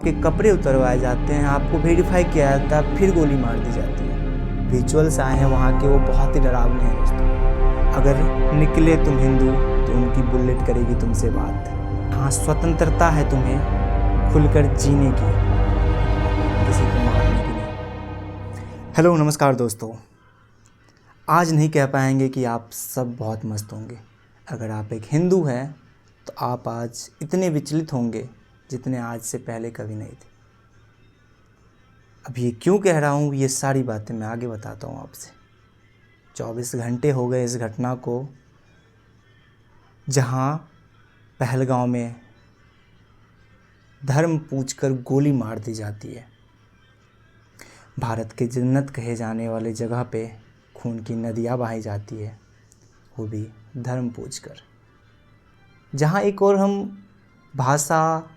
आपके कपड़े उतरवाए जाते हैं, आपको वेरीफाई किया जाता है, फिर गोली मार दी जाती है। विजुअल्स आए हैं वहाँ के, वो बहुत ही डरावने हैं दोस्तों। अगर निकले तुम हिंदू तो उनकी बुलेट करेगी तुमसे बात। हाँ, स्वतंत्रता है तुम्हें खुलकर जीने की, किसी को मारने की नहीं। हेलो नमस्कार दोस्तों, आज नहीं कह पाएंगे कि आप सब बहुत मस्त होंगे। अगर आप एक हिंदू हैं तो आप आज इतने विचलित होंगे जितने आज से पहले कभी नहीं थे। अब ये क्यों कह रहा हूँ, ये सारी बातें मैं आगे बताता हूँ आपसे। 24 घंटे हो गए इस घटना को, जहाँ पहलगांव में धर्म पूछकर गोली मार दी जाती है। भारत के जन्नत कहे जाने वाले जगह पे खून की नदियाँ बहाई जाती है, वो भी धर्म पूछकर। जहाँ एक और हम भाषा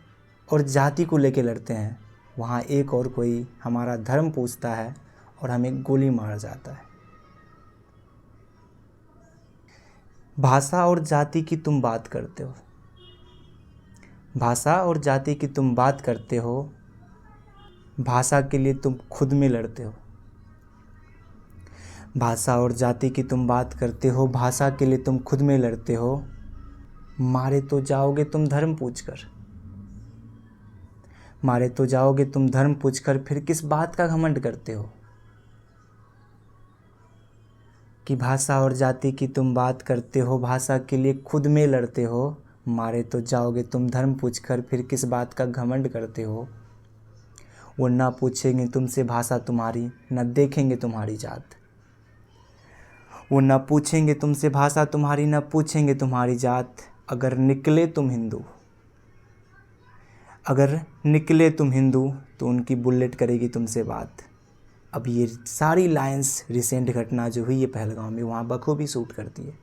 और जाति को लेके लड़ते हैं, वहाँ एक और कोई हमारा धर्म पूछता है और हमें गोली मारा जाता है। भाषा और जाति की तुम बात करते हो, भाषा और जाति की तुम बात करते हो, भाषा के लिए तुम खुद में लड़ते हो। भाषा और जाति की तुम बात करते हो, भाषा के लिए तुम खुद में लड़ते हो। मारे तो जाओगे तुम धर्म पूछकर, मारे तो जाओगे तुम धर्म पूछकर, फिर किस बात का घमंड करते हो कि भाषा और जाति की तुम बात करते हो, भाषा के लिए खुद में लड़ते हो। मारे तो जाओगे तुम धर्म पूछकर, फिर किस बात का घमंड करते हो। वो ना पूछेंगे तुमसे भाषा तुम्हारी, न देखेंगे तुम्हारी जात। वो न पूछेंगे तुमसे भाषा तुम्हारी, न पूछेंगे तुम्हारी जात। अगर निकले तुम हिंदू, अगर निकले तुम हिंदू तो उनकी बुलेट करेगी तुमसे बात। अब ये सारी लाइंस रिसेंट घटना जो हुई है पहलगांव में, वहाँ बखूबी शूट करती है।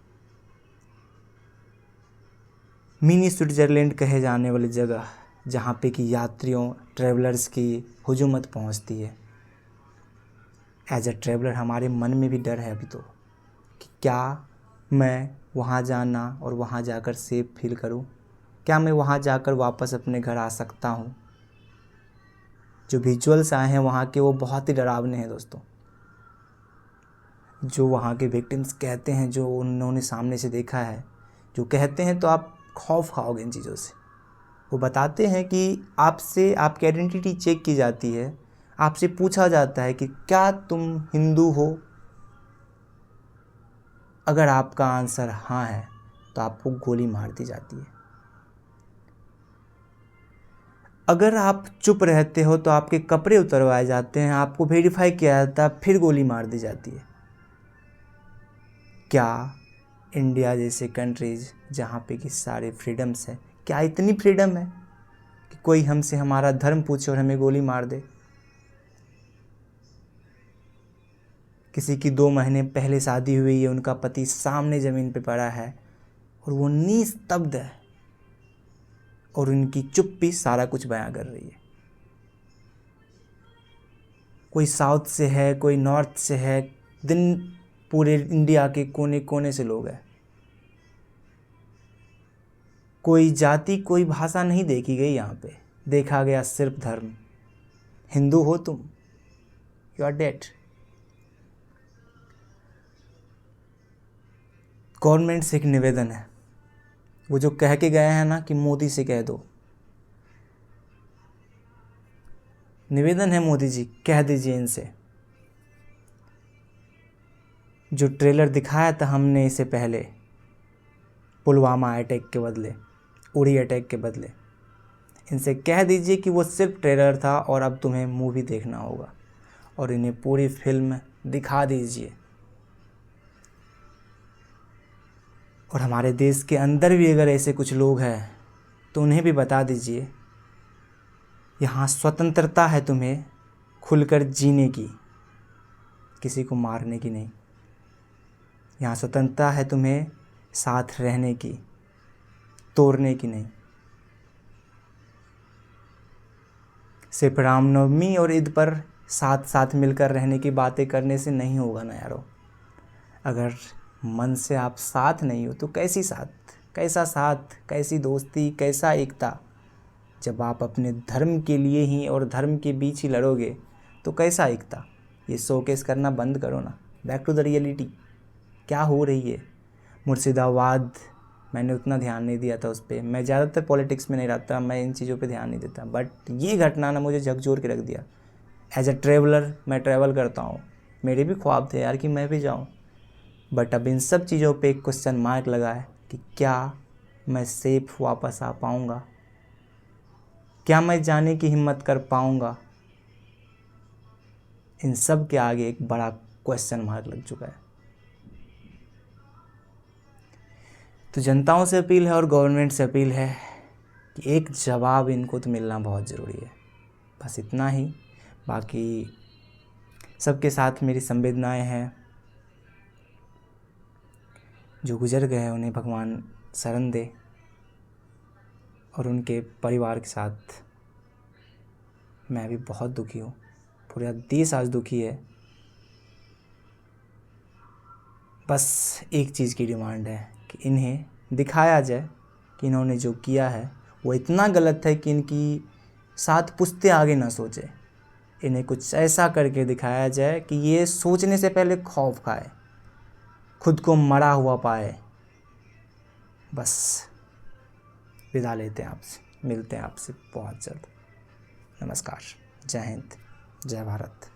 मिनी स्विट्जरलैंड कहे जाने वाली जगह, जहाँ पे कि यात्रियों ट्रैवलर्स की हुजूमत पहुँचती है। एज अ ट्रैवलर हमारे मन में भी डर है अभी तो, कि क्या मैं वहाँ जाना और वहाँ जाकर सेफ फील करूँ, क्या मैं वहाँ जाकर वापस अपने घर आ सकता हूँ। जो विजुअल्स आए हैं वहाँ के, वो बहुत ही डरावने हैं दोस्तों। जो वहाँ के विक्टिम्स कहते हैं, जो उन्होंने सामने से देखा है, जो कहते हैं, तो आप खौफ खाओगे इन चीज़ों से। वो बताते हैं कि आपसे आपकी आइडेंटिटी चेक की जाती है, आपसे पूछा जाता है कि क्या तुम हिंदू हो। अगर आपका आंसर हाँ है तो आपको गोली मार दी जाती है। अगर आप चुप रहते हो तो आपके कपड़े उतरवाए जाते हैं, आपको वेरीफाई किया जाता है, फिर गोली मार दी जाती है। क्या इंडिया जैसे कंट्रीज़ जहाँ पे कि सारे फ्रीडम्स हैं, क्या इतनी फ्रीडम है कि कोई हमसे हमारा धर्म पूछे और हमें गोली मार दे। किसी की 2 महीने पहले शादी हुई है, उनका पति सामने ज़मीन पे पड़ा है और वो निस्तब्ध है और उनकी चुप्पी सारा कुछ बयां कर रही है। कोई साउथ से है, कोई नॉर्थ से है, दिन पूरे इंडिया के कोने कोने से लोग हैं। कोई जाति कोई भाषा नहीं देखी गई यहाँ पे, देखा गया सिर्फ धर्म। हिंदू हो तुम, यू आर डेड। गवर्नमेंट से एक निवेदन है, वो जो कह के गए हैं ना कि मोदी से कह दो, निवेदन है मोदी जी, कह दीजिए इनसे। जो ट्रेलर दिखाया था हमने इससे पहले, पुलवामा अटैक के बदले, उरी अटैक के बदले, इनसे कह दीजिए कि वो सिर्फ ट्रेलर था और अब तुम्हें मूवी देखना होगा और इन्हें पूरी फिल्म दिखा दीजिए। और हमारे देश के अंदर भी अगर ऐसे कुछ लोग हैं तो उन्हें भी बता दीजिए, यहाँ स्वतंत्रता है तुम्हें खुलकर जीने की, किसी को मारने की नहीं। यहाँ स्वतंत्रता है तुम्हें साथ रहने की, तोड़ने की नहीं। सिर्फ रामनवमी और ईद पर साथ साथ मिलकर रहने की बातें करने से नहीं होगा ना यारो। अगर मन से आप साथ नहीं हो तो कैसी साथ, कैसा साथ, कैसी दोस्ती, कैसा एकता। जब आप अपने धर्म के लिए ही और धर्म के बीच ही लड़ोगे तो कैसा एकता। ये शोकेस करना बंद करो ना, बैक टू द रियलिटी। क्या हो रही है मुर्शिदाबाद, मैंने उतना ध्यान नहीं दिया था उस पर, मैं ज़्यादातर पॉलिटिक्स में नहीं रहता, मैं इन चीज़ों पे ध्यान नहीं देता, बट ये घटना ना मुझे झकझोर के रख दिया। एज अ ट्रेवलर मैं ट्रैवल करता हूँ, मेरे भी ख्वाब थे यार कि मैं भी जाऊँ, बट अब इन सब चीज़ों पे एक क्वेश्चन मार्क लगा है कि क्या मैं सेफ वापस आ पाऊँगा, क्या मैं जाने की हिम्मत कर पाऊँगा। इन सब के आगे एक बड़ा क्वेश्चन मार्क लग चुका है। तो जनताओं से अपील है और गवर्नमेंट से अपील है कि एक जवाब इनको तो मिलना बहुत ज़रूरी है, बस इतना ही। बाकी सबके साथ मेरी संवेदनाएं हैं, जो गुजर गए उन्हें भगवान शरण दे, और उनके परिवार के साथ मैं भी बहुत दुखी हूँ, पूरा देश आज दुखी है। बस एक चीज़ की डिमांड है कि इन्हें दिखाया जाए कि इन्होंने जो किया है वो इतना गलत है कि इनकी 7 पुश्तें आगे ना सोचे। इन्हें कुछ ऐसा करके दिखाया जाए कि ये सोचने से पहले खौफ खाए, खुद को मरा हुआ पाए। बस विदा लेते हैं आपसे, मिलते हैं आपसे बहुत जल्द। नमस्कार, जय हिंद, जय भारत।